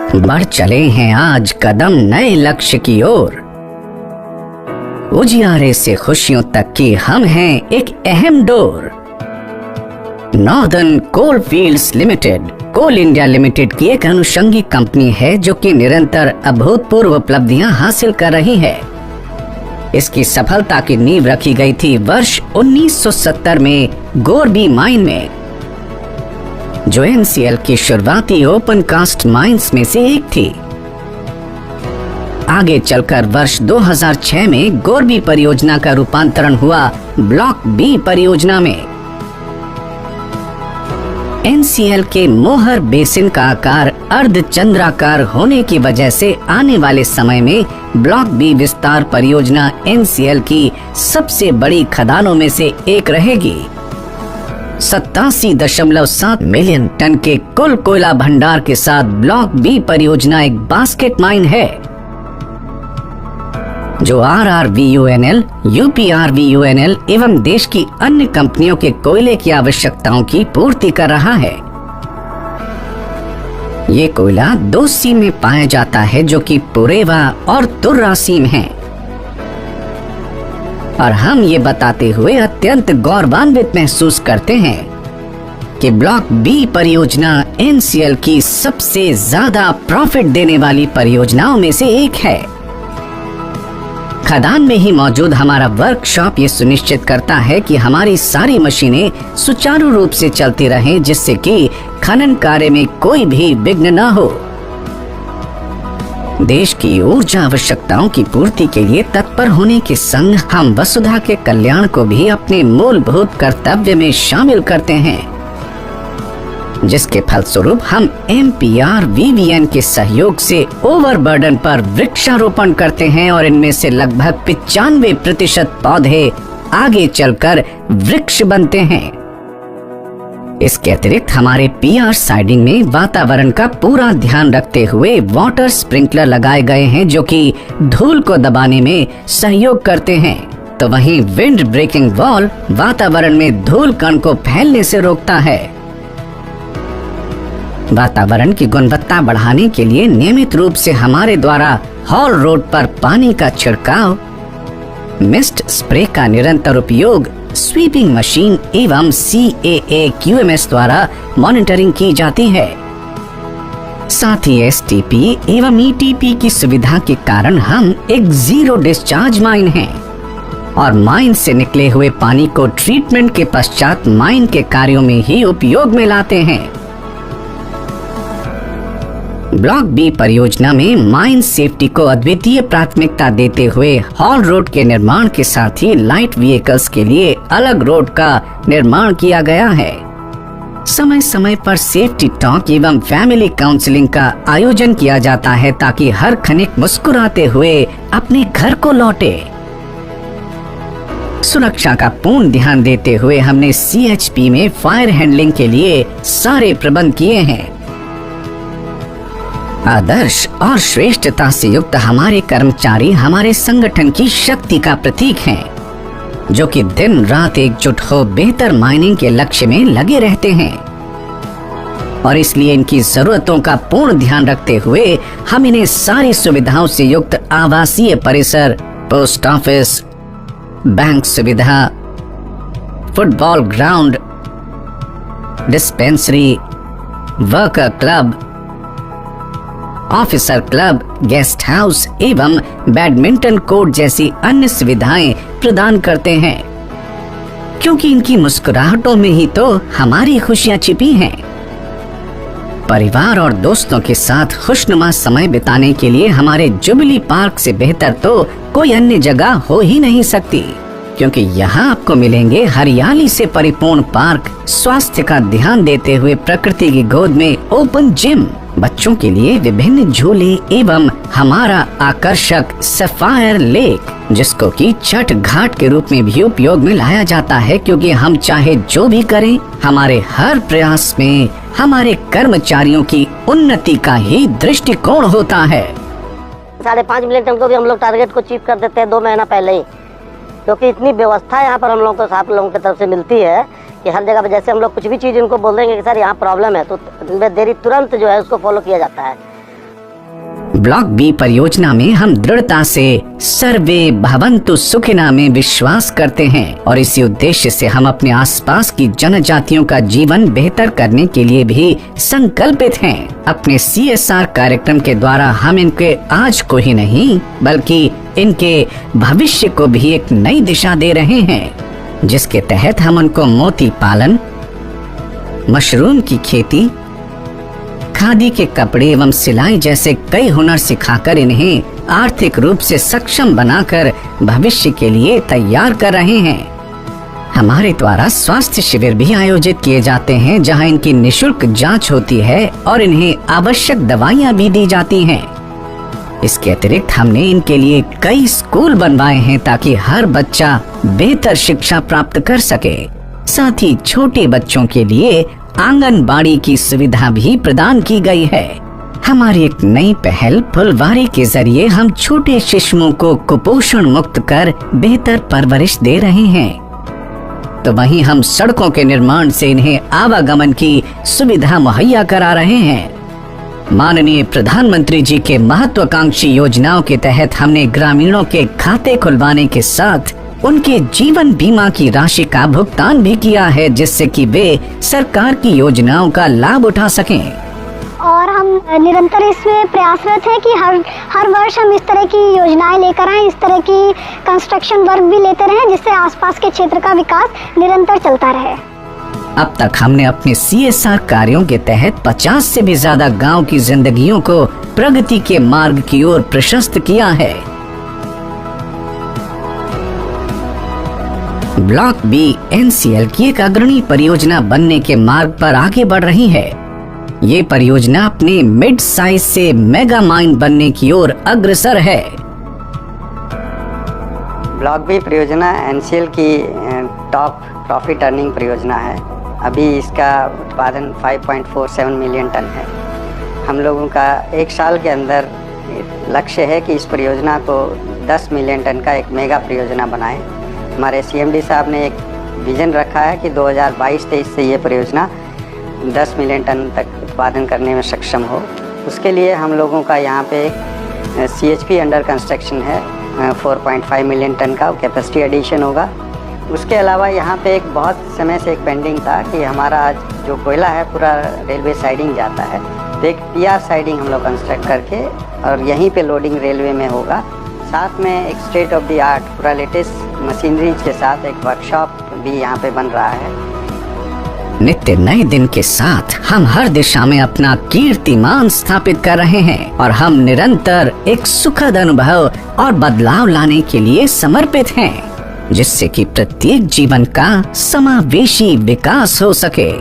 बढ़ चले हैं आज कदम नए लक्ष्य की ओर। उजियारे से खुशियों तक की हम हैं एक अहम डोर। नॉर्दर्न कोल फील्ड्स लिमिटेड कोल इंडिया लिमिटेड की एक अनुषंगी कंपनी है जो कि निरंतर अभूतपूर्व उपलब्धियां हासिल कर रही है। इसकी सफलता की नींव रखी गई थी वर्ष 1970 में गोरबी माइन में, जो NCL की शुरुआती ओपन कास्ट माइंस में से एक थी। आगे चलकर वर्ष 2006 में गोरबी परियोजना का रूपांतरण हुआ ब्लॉक बी परियोजना में। NCL के मोहर बेसिन का आकार अर्धचंद्राकार होने की वजह से आने वाले समय में ब्लॉक बी विस्तार परियोजना NCL की सबसे बड़ी खदानों में से एक रहेगी। 87.7 मिलियन टन के कुल कोयला भंडार के साथ ब्लॉक बी परियोजना एक बास्केट माइन है, जो RRVUNL, UPRVUNL एवं देश की अन्य कंपनियों के कोयले की आवश्यकताओं की पूर्ति कर रहा है। ये कोयला दो सीम में पाया जाता है, जो कि पुरेवा और तुर्रा सीम है। और हम ये बताते हुए अत्यंत गौरवान्वित महसूस करते हैं कि ब्लॉक बी परियोजना NCL की सबसे ज्यादा प्रॉफिट देने वाली परियोजनाओं में से एक है। खदान में ही मौजूद हमारा वर्कशॉप ये सुनिश्चित करता है कि हमारी सारी मशीनें सुचारू रूप से चलती रहें, जिससे कि खनन कार्य में कोई भी विघ्न न हो। देश की ऊर्जा आवश्यकताओं की पूर्ति के लिए तत्पर होने के संग हम वसुधा के कल्याण को भी अपने मूलभूत कर्तव्य में शामिल करते हैं, जिसके फलस्वरूप हम MPRVVN के सहयोग से ओवरबर्डन पर वृक्षारोपण करते हैं और इनमें से लगभग 95% पौधे आगे चलकर वृक्ष बनते हैं। इसके अतिरिक्त हमारे PR साइडिंग में वातावरण का पूरा ध्यान रखते हुए वाटर स्प्रिंकलर लगाए गए हैं, जो कि धूल को दबाने में सहयोग करते हैं। तो वहीं विंड ब्रेकिंग वॉल वातावरण में धूल कण को फैलने से रोकता है। वातावरण की गुणवत्ता बढ़ाने के लिए नियमित रूप से हमारे द्वारा हॉल रोड पर पानी का छिड़काव, मिस्ट स्प्रे का निरंतर उपयोग, स्वीपिंग मशीन एवं CAA-QMS द्वारा मॉनिटरिंग की जाती है। साथ ही STP एवं ETP की सुविधा के कारण हम एक जीरो डिस्चार्ज माइन हैं और माइन से निकले हुए पानी को ट्रीटमेंट के पश्चात माइन के कार्यों में ही उपयोग में लाते हैं। ब्लॉक बी परियोजना में माइन सेफ्टी को अद्वितीय प्राथमिकता देते हुए हॉल रोड के निर्माण के साथ ही लाइट व्हीकल्स के लिए अलग रोड का निर्माण किया गया है। समय समय पर सेफ्टी टॉक एवं फैमिली काउंसलिंग का आयोजन किया जाता है, ताकि हर खनिक मुस्कुराते हुए अपने घर को लौटे। सुरक्षा का पूर्ण ध्यान देते हुए हमने CHP में फायर हैंडलिंग के लिए सारे प्रबंध किए हैं। आदर्श और श्रेष्ठता से युक्त हमारे कर्मचारी हमारे संगठन की शक्ति का प्रतीक हैं, जो कि दिन रात एकजुट हो बेहतर माइनिंग के लक्ष्य में लगे रहते हैं। और इसलिए इनकी जरूरतों का पूर्ण ध्यान रखते हुए हम इन्हें सारी सुविधाओं से युक्त आवासीय परिसर, पोस्ट ऑफिस, बैंक सुविधा, football ground, dispensary, worker club, officer club, guest house एवं बैडमिंटन कोर्ट जैसी अन्य सुविधाएं प्रदान करते हैं, क्योंकि इनकी मुस्कुराहटों में ही तो हमारी खुशियां छिपी हैं। परिवार और दोस्तों के साथ खुशनुमा समय बिताने के लिए हमारे जुबली पार्क से बेहतर तो कोई अन्य जगह हो ही नहीं सकती, क्योंकि यहाँ आपको मिलेंगे हरियाली से परिपूर्ण पार्क, स्वास्थ्य का ध्यान देते हुए प्रकृति की गोद में ओपन जिम, बच्चों के लिए विभिन्न झूले एवं हमारा आकर्षक सफायर लेक, जिसको कि छठ घाट के रूप में भी उपयोग में लाया जाता है, क्योंकि हम चाहे जो भी करें, हमारे हर प्रयास में हमारे कर्मचारियों की उन्नति का ही दृष्टिकोण होता है। 5.5 मिलियन टन को भी हम लोग टारगेट को अचीव कर देते हैं 2 महीना पहले ही, क्योंकि इतनी व्यवस्था यहाँ पर हम लोग को आप लोगों की तरफ से मिलती है कि हर जगह पे जैसे हम लोग कुछ भी चीज़ इनको बोल देंगे कि सर यहाँ प्रॉब्लम है, तो देरी तुरंत जो है उसको फॉलो किया जाता है। ब्लॉक बी परियोजना में हम दृढ़ता से सर्वे भवन्तु सुखिना में विश्वास करते हैं और इसी उद्देश्य से हम अपने आसपास की जनजातियों का जीवन बेहतर करने के लिए भी संकल्पित हैं। अपने CSR कार्यक्रम के द्वारा हम इनके आज को ही नहीं बल्कि इनके भविष्य को भी एक नई दिशा दे रहे हैं, जिसके तहत हम उनको मोती पालन, मशरूम की खेती, खादी के कपड़े एवं सिलाई जैसे कई हुनर सिखाकर इन्हें आर्थिक रूप से सक्षम बनाकर भविष्य के लिए तैयार कर रहे हैं। हमारे द्वारा स्वास्थ्य शिविर भी आयोजित किए जाते हैं, जहां इनकी निशुल्क जांच होती है और इन्हें आवश्यक दवाइयां भी दी जाती हैं। इसके अतिरिक्त हमने इनके लिए कई स्कूल बनवाए हैं ताकि हर बच्चा बेहतर शिक्षा प्राप्त कर सके। साथ ही छोटे बच्चों के लिए आंगनबाड़ी की सुविधा भी प्रदान की गई है। हमारी एक नई पहल फुलवारी के जरिए हम छोटे शिशुओं को कुपोषण मुक्त कर बेहतर परवरिश दे रहे हैं। तो वहीं हम सड़कों के निर्माण से इन्हें आवागमन की सुविधा मुहैया करा रहे हैं। माननीय प्रधानमंत्री जी के महत्वाकांक्षी योजनाओं के तहत हमने ग्रामीणों के खाते खुलवाने के साथ उनके जीवन बीमा की राशि का भुगतान भी किया है, जिससे कि वे सरकार की योजनाओं का लाभ उठा सकें। और हम निरंतर इसमें प्रयासरत हैं कि हर वर्ष हम इस तरह की योजनाएं लेकर आएं, इस तरह की कंस्ट्रक्शन वर्क भी लेते रहें, जिससे आसपास के क्षेत्र का विकास निरंतर चलता रहे। अब तक हमने अपने CSR कार्यों के तहत 50 से भी ज्यादा गांव की जिंदगियों को प्रगति के मार्ग की ओर प्रशस्त किया है। ब्लॉक बी NCL की एक अग्रणी परियोजना बनने के मार्ग पर आगे बढ़ रही है। ये परियोजना अपने मिड साइज से मेगा माइन बनने की ओर अग्रसर है। ब्लॉक बी परियोजना NCL की टॉप प्रॉफिट अर्निंग परियोजना है। अभी इसका उत्पादन 5.47 मिलियन टन है। हम लोगों का एक साल के अंदर लक्ष्य है कि इस परियोजना को 10 मिलियन टन का एक मेगा परियोजना बनाएं। हमारे CMD साहब ने एक विजन रखा है कि 2022-23 से ये परियोजना 10 मिलियन टन तक उत्पादन करने में सक्षम हो। उसके लिए हम लोगों का यहाँ पे CHP अंडर कंस्ट्रक्शन है, 4.5 मिलियन टन का कैपेसिटी एडिशन होगा। उसके अलावा यहाँ पे एक बहुत समय से एक पेंडिंग था कि हमारा आज जो कोयला है पूरा रेलवे साइडिंग जाता है, तो एक PR साइडिंग हम लोग कंस्ट्रक्ट करके और यहीं पे लोडिंग रेलवे में होगा। साथ में एक स्टेट ऑफ द आर्ट पूरा लेटेस्ट मशीनरीज के साथ एक वर्कशॉप भी यहाँ पे बन रहा है। नित्य नए दिन के साथ हम हर दिशा में अपना कीर्तिमान स्थापित कर रहे हैं और हम निरंतर एक सुखद अनुभव और बदलाव लाने के लिए समर्पित हैं, जिससे कि प्रत्येक जीवन का समावेशी विकास हो सके।